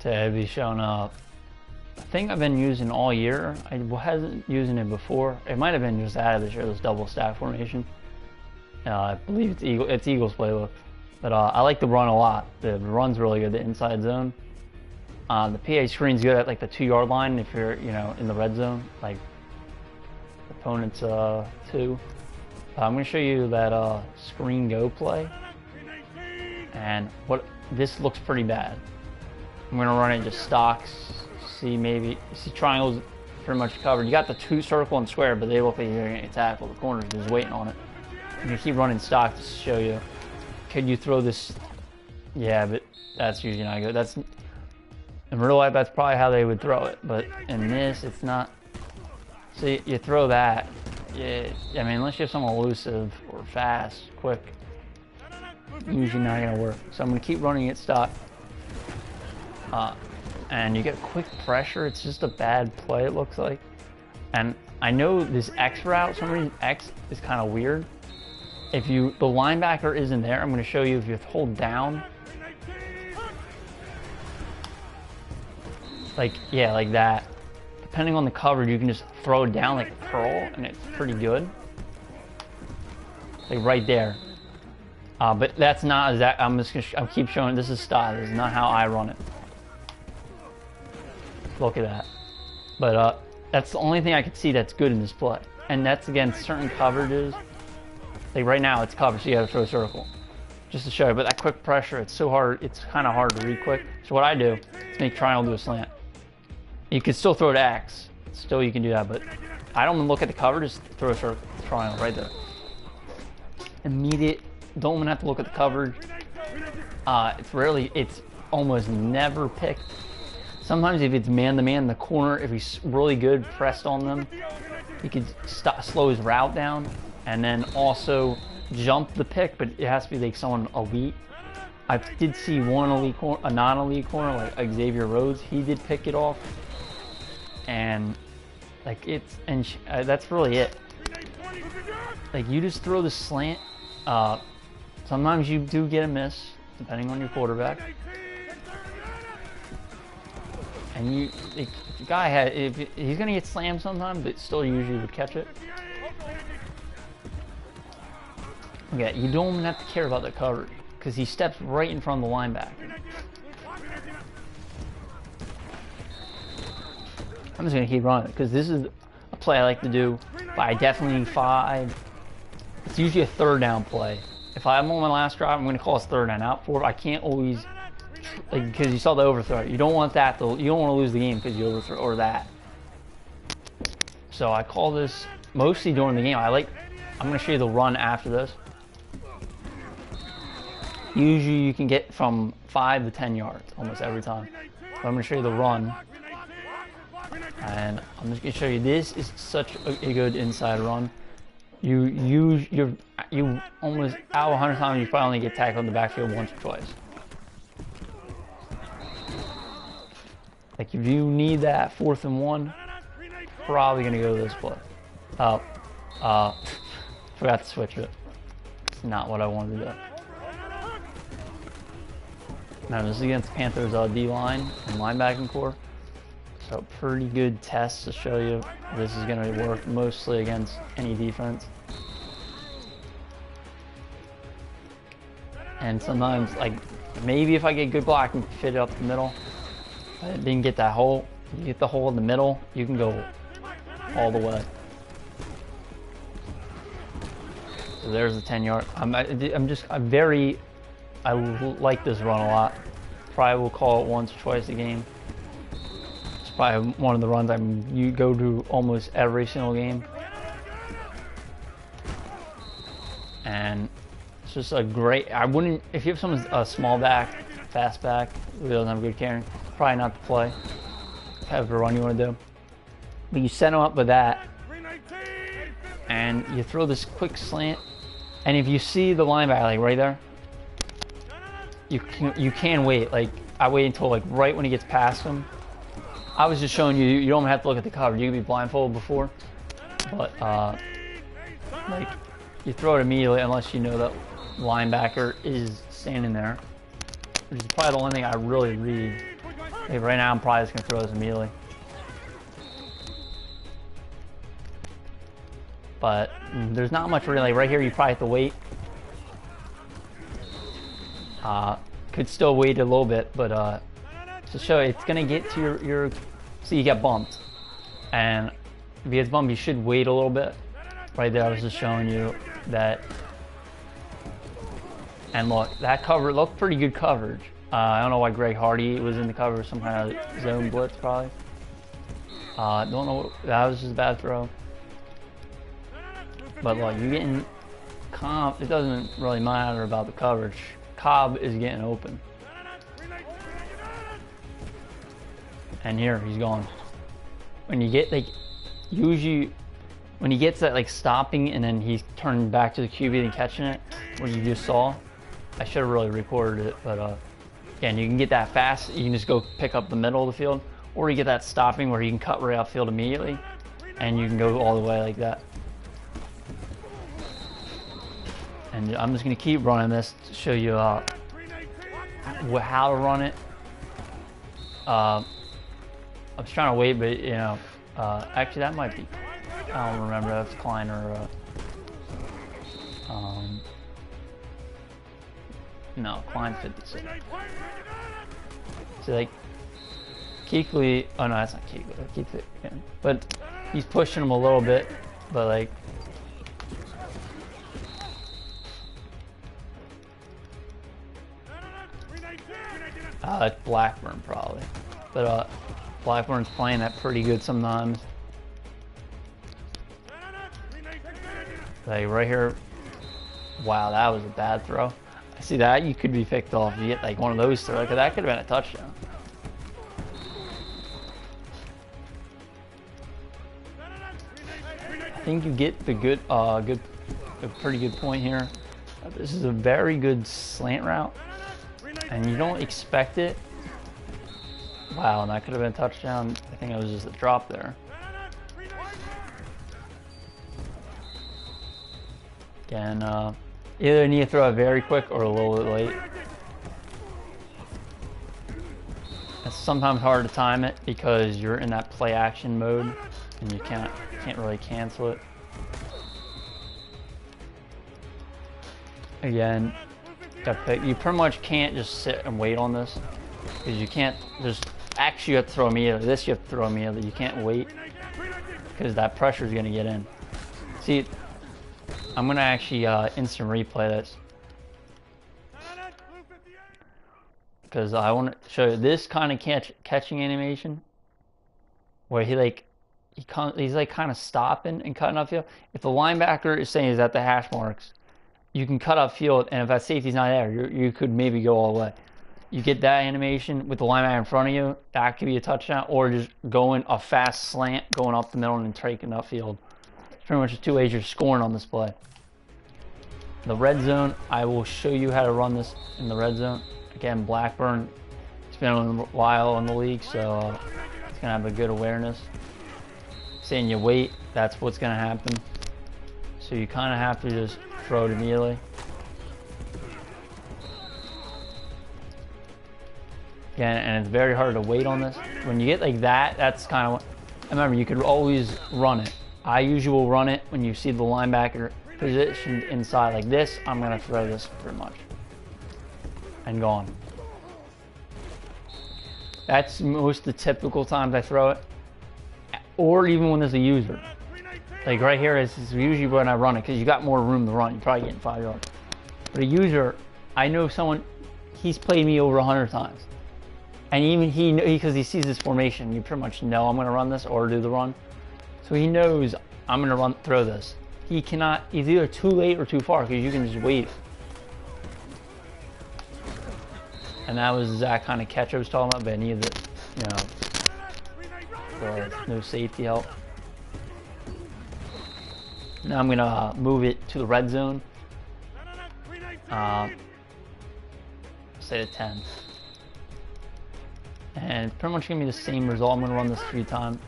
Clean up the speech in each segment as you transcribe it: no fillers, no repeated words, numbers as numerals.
to be shown up. I think I've been using all year. I wasn't using it before. It might have been just added this year, this double stack formation. I believe it's Eagles playbook. But I like the run a lot. The run's really good, the inside zone. The PA screen's good at like the 2-yard line if you're, in the red zone, like opponent's 2. I'm going to show you that screen go play. And this looks pretty bad. I'm going to run it just stocks. See triangles pretty much covered. You got the 2 circle and square, but they look like you're going to get tackled. The corner's just waiting on it. I'm going to keep running stock to show you. Could you throw this? Yeah, but that's usually not good. That's in real life, that's probably how they would throw it. But in this, it's not. See, you throw that. Yeah, I mean, unless you have someone elusive or fast, quick, usually not going to work. So I'm going to keep running it stock. And you get quick pressure. It's just a bad play, it looks like. And I know this X route, for some reason X is kind of weird. If the linebacker isn't there, I'm going to show you if you hold down. Like that. Depending on the coverage, you can just throw it down like a curl, and it's pretty good. Like right there. But that's not exact. I'll keep showing. This is style. This is not how I run it. Look at that. But that's the only thing I could see that's good in this play. And that's against certain coverages. Like right now, it's covered, so you have to throw a circle. Just to show you. But that quick pressure, it's so hard. It's kind of hard to read quick. So what I do is make triangle do a slant. You can still throw it X. Still, you can do that. But I don't even look at the cover. Just throw a circle, triangle right there. Immediate. Don't even have to look at the coverage. It's almost never picked. Sometimes if it's man-to-man in the corner, if he's really good pressed on them, he could slow his route down and then also jump the pick, but it has to be like someone elite. I did see one elite corner, a non-elite corner, like Xavier Rhodes. He did pick it off, and that's really it. Like you just throw the slant. Sometimes you do get a miss, depending on your quarterback. And if the guy if he's gonna get slammed sometimes, but still usually would catch it. Okay, you don't even have to care about the coverage because he steps right in front of the linebacker. I'm just gonna keep running because this is a play I like to do. But I definitely need 5. It's usually a 3rd down play. If I'm on my last drive, I'm gonna call it 3rd down. Out 4, I can't always. Because you saw the overthrow. You don't want that though. You don't want to lose the game because you overthrow or that. So I call this mostly during the game. I'm going to show you the run after this. Usually you can get from 5 to 10 yards almost every time. But I'm going to show you the run. And I'm just going to show you this is such a good inside run. You almost out of 100 times you probably only get tackled in the backfield once or twice. Like if you need that 4th and 1, probably gonna go to this play. Forgot to switch it. It's not what I wanted to do. Now this is against Panthers D-line and linebacking core. So pretty good test to show you this is gonna work mostly against any defense. And sometimes maybe if I get good block, I can fit it up the middle. I didn't get that hole. You get the hole in the middle, you can go all the way. So there's the 10-yard. I like this run a lot. Probably will call it once or twice a game. It's probably one of the runs you go to almost every single game. And it's just a great. If you have someone a small back, fast back, who doesn't have good carrying, probably not the play. Have a run you want to do. But you set them up with that, and you throw this quick slant. And if you see the linebacker right there, you can wait. I wait until right when he gets past him. I was just showing you. You don't have to look at the cover. You can be blindfolded before, but you throw it immediately unless you know that linebacker is standing there, which is probably the only thing I really read. Hey, right now I'm probably just gonna throw this immediately. But there's not much really. Right here you probably have to wait. Could still wait a little bit, but to show it's gonna get to your so you get bumped. And if he gets bumped, you should wait a little bit. Right there, I was just showing you that. And look, that cover looked pretty good coverage. I don't know why Greg Hardy was in the cover, some kind of zone blitz probably. Don't know, that was just a bad throw. But look, you're getting it doesn't really matter about the coverage. Cobb is getting open. And here, he's gone. When you get, like, usually, when he gets that, like, stopping and then he's turning back to the QB and catching it, what you just saw, I should have really recorded it, but, again, you can get that fast, you can just go pick up the middle of the field, or you get that stopping where you can cut right outfield immediately, and you can go all the way like that. And I'm just going to keep running this to show you how to run it. I was trying to wait, but you know, actually that might be, I don't remember if it's Klein or, no, Klein 56. So like, Kuechly, oh no, that's not Kuechly, yeah. But he's pushing him a little bit, but like, it's Blackburn probably, but Blackburn's playing that pretty good sometimes. Like right here, wow, that was a bad throw. I see that you could be picked off. You get like one of those throws, because that could have been a touchdown. I think you get the a pretty good point here. This is a very good slant route, and you don't expect it. Wow, and that could have been a touchdown. I think it was just a drop there. Again, either need to throw it very quick or a little bit late. It's sometimes hard to time it because you're in that play action mode and you can't really cancel it. Again, you pretty much can't just sit and wait on this, because you can't just actually, you have to throw immediately. This you have to throw immediately. You can't wait because that pressure is going to get in. See, I'm going to actually instant replay this because I want to show you this kind of catching animation where he's like kind of stopping and cutting upfield. If the linebacker is saying he's at the hash marks, you can cut upfield, and if that safety's not there, you could maybe go all the way. You get that animation with the linebacker in front of you, that could be a touchdown, or just going a fast slant, going up the middle and taking upfield. It's pretty much the two ways you're scoring on this play. The red zone, I will show you how to run this in the red zone. Again, Blackburn, it's been a while in the league, so it's going to have a good awareness. Saying you wait, that's what's going to happen. So you kind of have to just throw it immediately. Again, and it's very hard to wait on this. When you get like that, that's kind of what, remember, you could always run it. I usually will run it when you see the linebacker positioned inside like this. I'm going to throw this pretty much. And gone. That's most of the typical times I throw it. Or even when there's a user. Like right here is usually when I run it, because you got more room to run. You're probably getting 5 yards. But a user, I know someone, he's played me over 100 times. And even because he sees this formation, you pretty much know I'm going to run this or do the run. So he knows I'm going to throw this. He cannot, he's either too late or too far, because you can just wait. And that was that kind of catch I was talking about, but I needed it, no safety help. Now I'm going to move it to the red zone. Say to 10. And it's pretty much going to be the same result. I'm going to run this 3 times.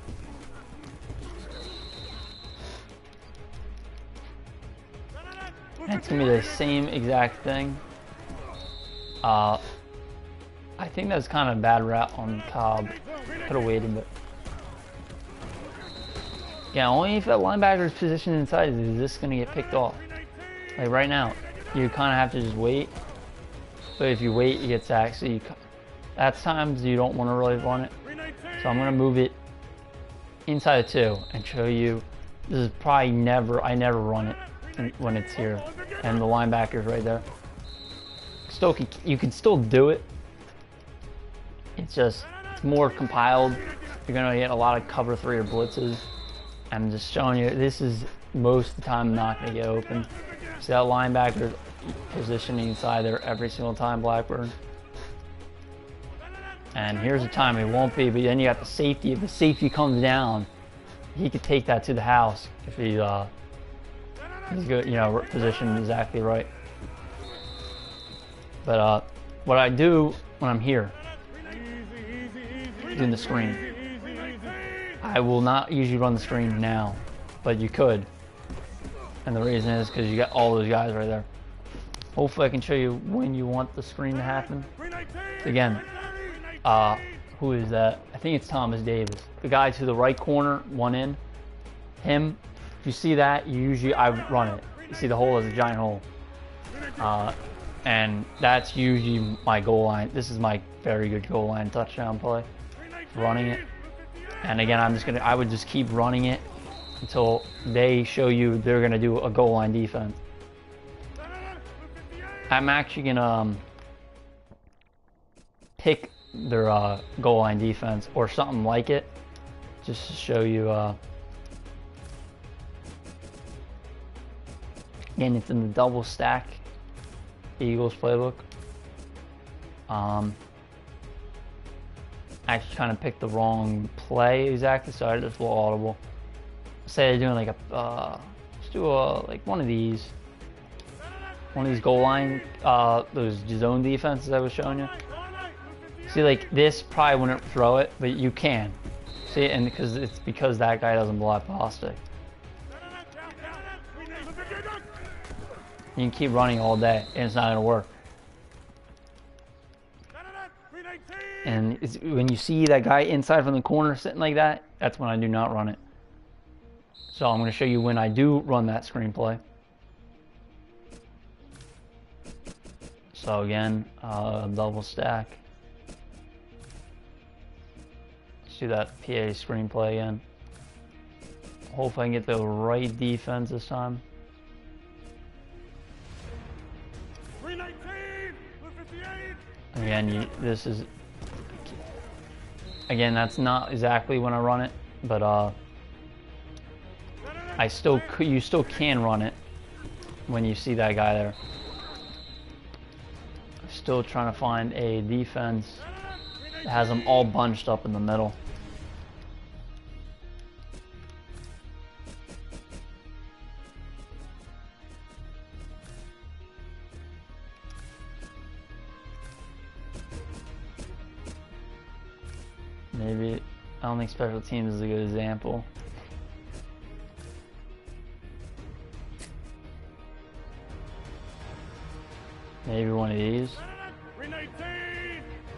And it's going to be the same exact thing. I think that's kind of a bad route on Cobb. Could have waited, but yeah, only if that linebacker's positioned inside is this going to get picked off. Like right now, you kind of have to just wait. But if you wait, you get sacked. So that's times you don't want to really run it. So I'm going to move it inside of 2 and show you. This is probably I never run it when it's here. And the linebacker's right there. Still, you can still do it. It's more compiled. You're going to get a lot of cover 3 or blitzes. I'm just showing you, this is most of the time not going to get open. See that linebacker positioning inside there every single time, Blackburn. And here's the time it won't be, but then you got the safety. If the safety comes down, he could take that to the house if he's good, positioned exactly right. But what I do when I'm here, doing the screen, I will not usually run the screen now, but you could. And the reason is because you got all those guys right there. Hopefully I can show you when you want the screen to happen. Again, who is that? I think it's Thomas Davis. The guy to the right corner, one in. Him, if you see that, I run it. You see the hole is a giant hole. And that's usually my goal line. This is my very good goal line touchdown play. Running it. And again, I would just keep running it until they show you they're gonna do a goal line defense. I'm actually gonna pick their goal line defense or something like it, just to show you. Again, it's in the double stack Eagles playbook. I actually kind of picked the wrong play exactly, so I just a little audible. Say they're doing like let's do like one of these goal line, those zone defenses I was showing you. See, like this probably wouldn't throw it, but you can. See, and because that guy doesn't block Bostic. You can keep running all day, and it's not gonna work. And when you see that guy inside from the corner sitting like that, that's when I do not run it. So I'm going to show you when I do run that screenplay. So again, double stack. Let's do that PA screenplay again. Hopefully I can get the right defense this time. Again, again, that's not exactly when I run it, but you still can run it when you see that guy there. Still trying to find a defense that has them all bunched up in the middle. Maybe, I don't think special teams is a good example. Maybe one of these.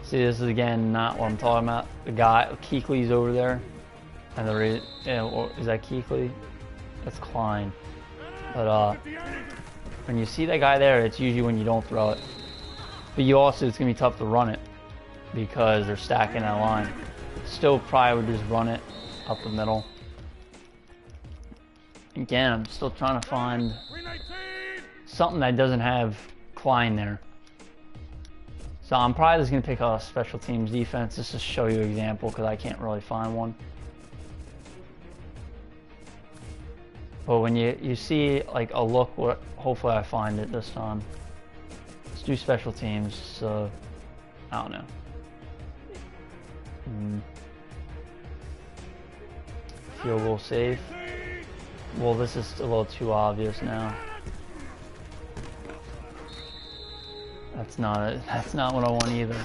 See, this is again not what I'm talking about. The guy, Kuechly's over there. And is that Kuechly? That's Klein. But when you see that guy there, it's usually when you don't throw it. But it's going to be tough to run it because they're stacking that line. Still probably would just run it up the middle. Again, I'm still trying to find something that doesn't have Klein there. So I'm probably just going to pick a special teams defense just to show you an example because I can't really find one. But when you see like a look, hopefully I find it this time. Let's do special teams. So I don't know. Field goal safe. Well, this is a little too obvious now. That's not what I want either.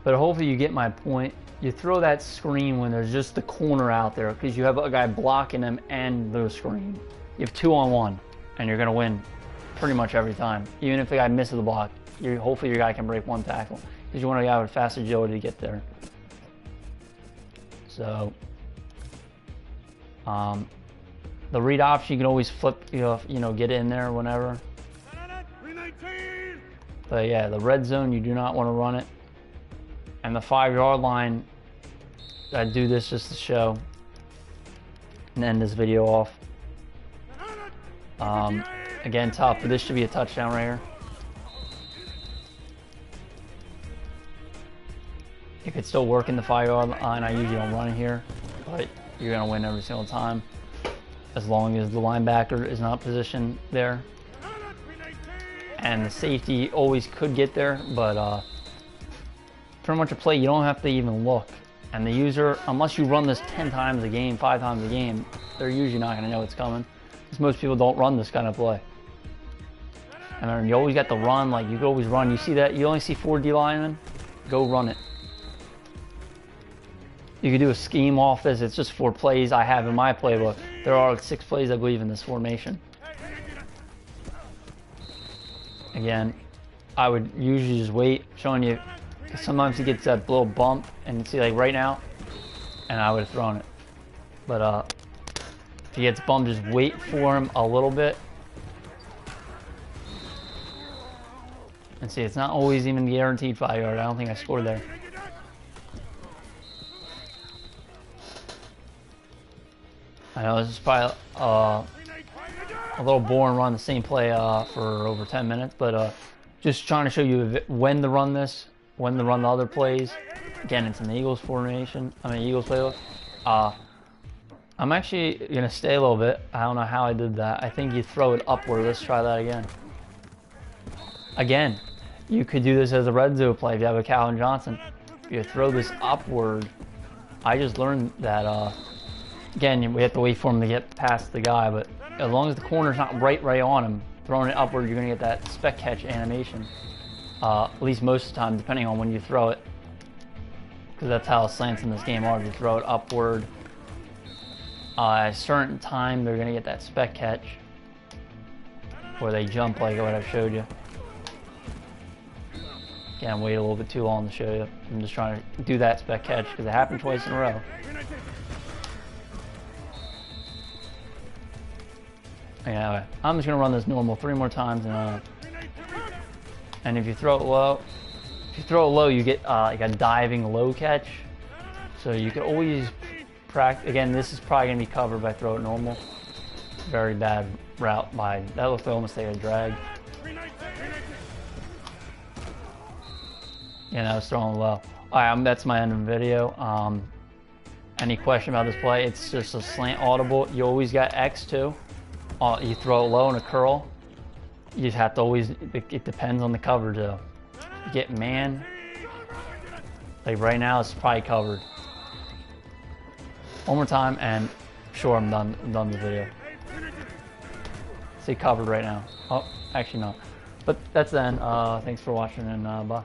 But hopefully you get my point. You throw that screen when there's just the corner out there because you have a guy blocking him and the screen. You have 2-on-1 and you're gonna win pretty much every time. Even if the guy misses the block, hopefully your guy can break one tackle, because you want a guy with fast agility to get there. So, the read option, you can always flip, get in there whenever. But yeah, the red zone, you do not want to run it. And the 5-yard line, I do this just to show and end this video off. Again, tough, but this should be a touchdown right here. You could still work in the 5-yard line. I usually don't run it here, but you're going to win every single time as long as the linebacker is not positioned there. And the safety always could get there, but pretty much a play you don't have to even look. And the user, unless you run this 10 times a game, 5 times a game, they're usually not going to know it's coming, because most people don't run this kind of play. And then you always got the run, like you could always run. You see that? You only see 4 D linemen? Go run it. You could do a scheme off this. It's just 4 plays I have in my playbook. There are 6 plays, I believe, in this formation. Again, I would usually just wait, showing you, because sometimes he gets that little bump, and you see like right now, and I would have thrown it. But if he gets bumped, just wait for him a little bit. And see, it's not always even guaranteed 5-yard. I don't think I scored there. I know this is probably a little boring, run the same play for over 10 minutes, but just trying to show you when to run this, when to run the other plays. Again, it's an Eagles formation. Eagles playbook. I'm actually gonna stay a little bit. I don't know how I did that. I think you throw it upward. Let's try that again. Again, you could do this as a red zone play if you have a Calvin Johnson. If you throw this upward, I just learned that. Again, we have to wait for him to get past the guy, but as long as the corner's not right on him, throwing it upward, you're gonna get that spec catch animation. At least most of the time, depending on when you throw it, because that's how slants in this game are. If you throw it upward, at a certain time, they're gonna get that spec catch, where they jump like what I've showed you. Again, wait a little bit too long to show you. I'm just trying to do that spec catch because it happened twice in a row. Anyway, I'm just gonna run this normal 3 more times, and if you throw it low, you get like a diving low catch. So you can always practice. Again, this is probably gonna be covered by throw it normal. Very bad route by that. Looks like almost like a drag. Yeah, that was throwing low. Alright, that's my end of the video. Any question about this play? It's just a slant audible. You always got X too. You throw it low in a curl. You just have to always, it depends on the coverage though. You get man, like right now it's probably covered. One more time and sure, I'm done with the video. See, covered right now. Oh, actually no. But that's the end. Thanks for watching and bye.